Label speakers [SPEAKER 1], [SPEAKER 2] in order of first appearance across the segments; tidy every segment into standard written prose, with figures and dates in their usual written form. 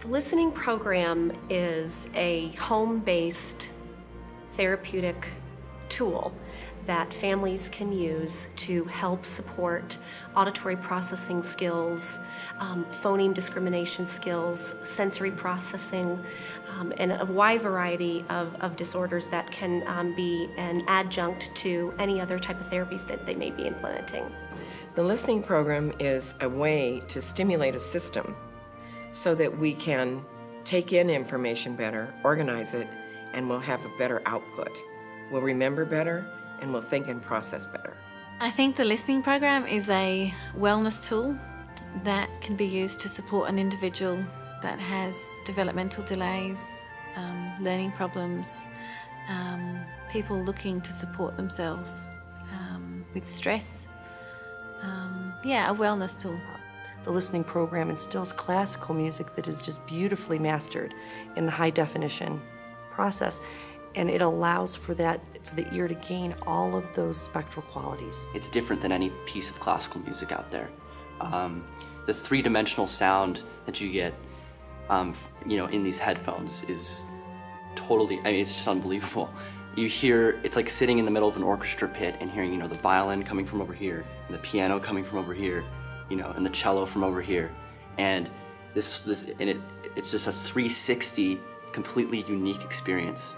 [SPEAKER 1] The listening program is a home-based therapeutic tool that families can use to help support auditory processing skills, phoneme discrimination skills, sensory processing, and a wide variety of disorders that can be an adjunct to any other type of therapies that they may be implementing.
[SPEAKER 2] The listening program is a way to stimulate a system so that we can take in information better, organize it, and we'll have a better output. We'll remember better, and we'll think and process better.
[SPEAKER 3] I think the listening program is a wellness tool that can be used to support an individual that has developmental delays, learning problems, people looking to support themselves with stress. A wellness tool.
[SPEAKER 4] The listening program instills classical music that is just beautifully mastered in the high definition process, and it allows for the ear to gain all of those spectral qualities.
[SPEAKER 5] It's different than any piece of classical music out there. The three-dimensional sound that you get in these headphones is totally, it's just unbelievable. You hear, it's like sitting in the middle of an orchestra pit and hearing, the violin coming from over here, and the piano coming from over here, and the cello from over here. And it's just a 360, completely unique experience.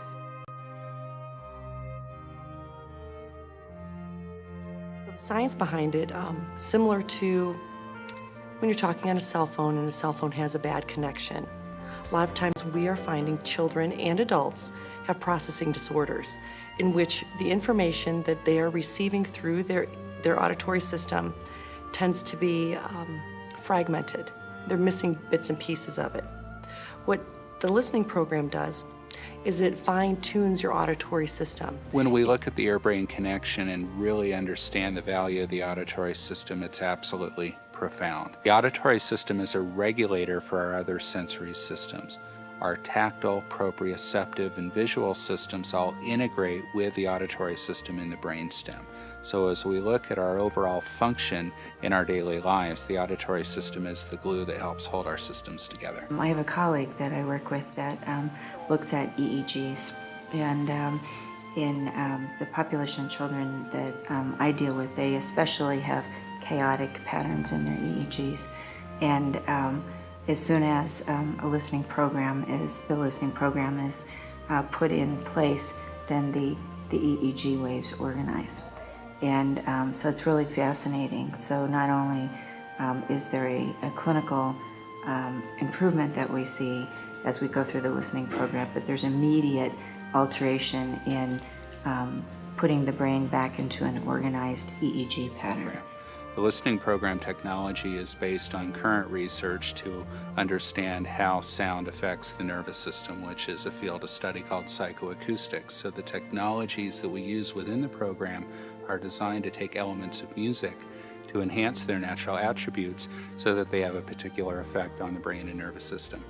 [SPEAKER 4] So the science behind it, similar to when you're talking on a cell phone and a cell phone has a bad connection. A lot of times we are finding children and adults have processing disorders in which the information that they are receiving through their auditory system tends to be fragmented. They're missing bits and pieces of it. What the listening program does is it fine-tunes your auditory system.
[SPEAKER 6] When we look at the ear-brain connection and really understand the value of the auditory system, it's absolutely profound. The auditory system is a regulator for our other sensory systems. Our tactile, proprioceptive, and visual systems all integrate with the auditory system in the brainstem. So as we look at our overall function in our daily lives, the auditory system is the glue that helps hold our systems together.
[SPEAKER 7] I have a colleague that I work with that looks at EEGs, and in the population of children that I deal with, they especially have chaotic patterns in their EEGs, and as soon as the listening program is put in place, then the EEG waves organize. And so it's really fascinating. So not only is there a clinical improvement that we see as we go through the listening program, but there's immediate alteration in putting the brain back into an organized EEG pattern.
[SPEAKER 6] The listening program technology is based on current research to understand how sound affects the nervous system, which is a field of study called psychoacoustics. So the technologies that we use within the program are designed to take elements of music to enhance their natural attributes so that they have a particular effect on the brain and nervous system.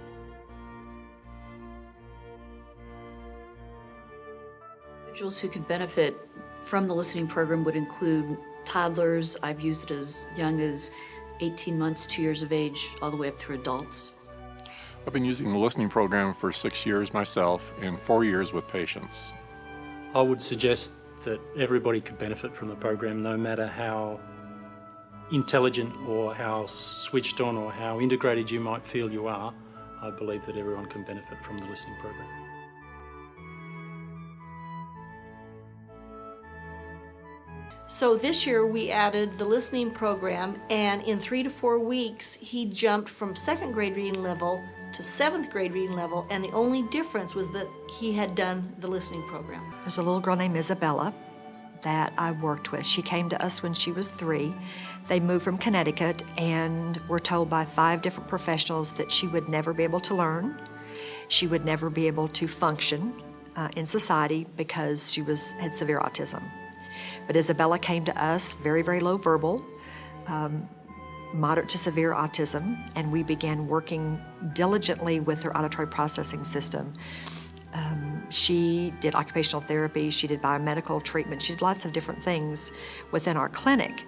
[SPEAKER 8] Individuals who can benefit from the listening program would include toddlers. I've used it as young as 18 months, 2 years of age, all the way up through adults.
[SPEAKER 9] I've been using the listening program for 6 years myself and 4 years with patients.
[SPEAKER 10] I would suggest that everybody could benefit from the program, no matter how intelligent or how switched on or how integrated you might feel you are. I believe that everyone can benefit from the listening program.
[SPEAKER 11] So this year we added the listening program, and in 3 to 4 weeks he jumped from 2nd grade reading level to 7th grade reading level, and the only difference was that he had done the listening program.
[SPEAKER 12] There's a little girl named Isabella that I worked with. She came to us when she was 3. They moved from Connecticut and were told by 5 different professionals that she would never be able to learn. She would never be able to function in society because she had severe autism. But Isabella came to us, very, very low verbal, moderate to severe autism, and we began working diligently with her auditory processing system. She did occupational therapy, she did biomedical treatment, she did lots of different things within our clinic.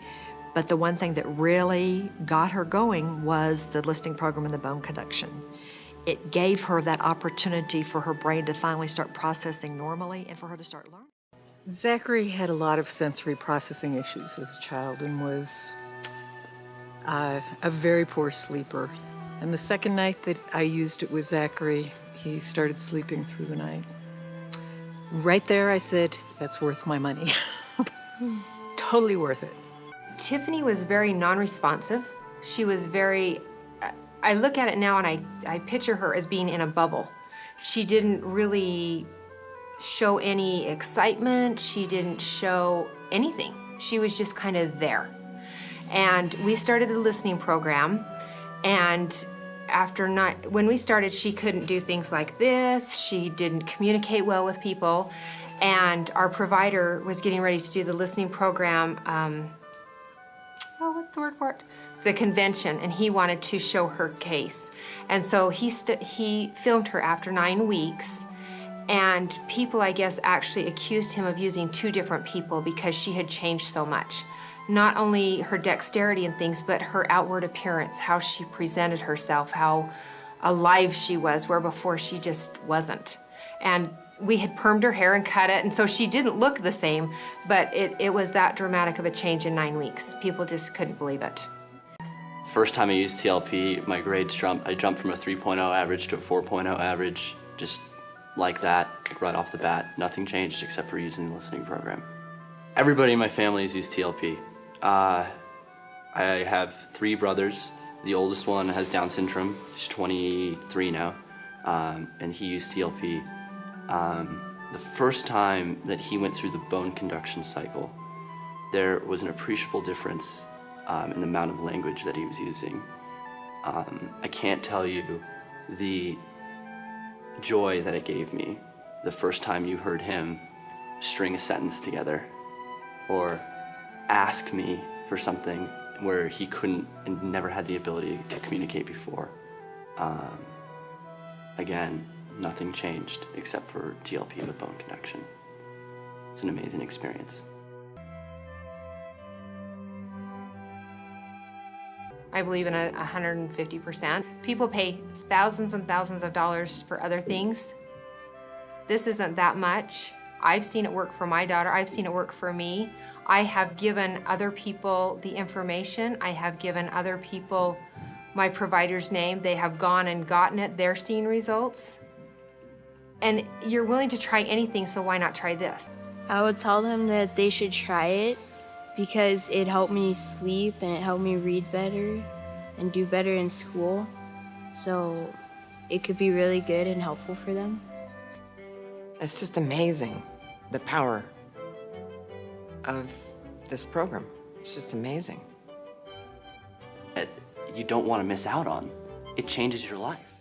[SPEAKER 12] But the one thing that really got her going was the listening program and the bone conduction. it gave her that opportunity for her brain to finally start processing normally and for her to start learning.
[SPEAKER 13] Zachary had a lot of sensory processing issues as a child and was a very poor sleeper. And the second night that I used it with Zachary, he started sleeping through the night. Right there, I said, that's worth my money. Totally worth it.
[SPEAKER 14] Tiffany was very non-responsive. She was very, I look at it now and I picture her as being in a bubble. She didn't really show any excitement. She didn't show anything. She was just kind of there. And we started the listening program, and when we started, she couldn't do things like this. She didn't communicate well with people. And our provider was getting ready to do the listening program, what's the word for it? The convention, and he wanted to show her case. And so he filmed her after 9 weeks, and people, I guess, actually accused him of using 2 different people because she had changed so much. Not only her dexterity and things, but her outward appearance, how she presented herself, how alive she was, where before she just wasn't. And we had permed her hair and cut it, and so she didn't look the same, but it was that dramatic of a change in 9 weeks. People just couldn't believe it.
[SPEAKER 5] First time I used TLP, my grades jumped. I jumped from a 3.0 average to a 4.0 average, just like that, right off the bat. Nothing changed except for using the listening program. Everybody in my family has used TLP. I have 3 brothers. The oldest one has Down syndrome. He's 23 now, and he used TLP. The first time that he went through the bone conduction cycle, there was an appreciable difference in the amount of language that he was using. I can't tell you the joy that it gave me the first time you heard him string a sentence together or ask me for something where he couldn't and never had the ability to communicate before. Again, nothing changed except for TLP with bone conduction. It's an amazing experience.
[SPEAKER 14] I believe in 150%. People pay thousands and thousands of dollars for other things. This isn't that much. I've seen it work for my daughter. I've seen it work for me. I have given other people the information. I have given other people my provider's name. They have gone and gotten it. They're seeing results. And you're willing to try anything, so why not try this?
[SPEAKER 15] I would tell them that they should try it because it helped me sleep and it helped me read better and do better in school. So it could be really good and helpful for them.
[SPEAKER 2] It's just amazing, the power of this program. It's just amazing.
[SPEAKER 5] That you don't want to miss out on. It changes your life.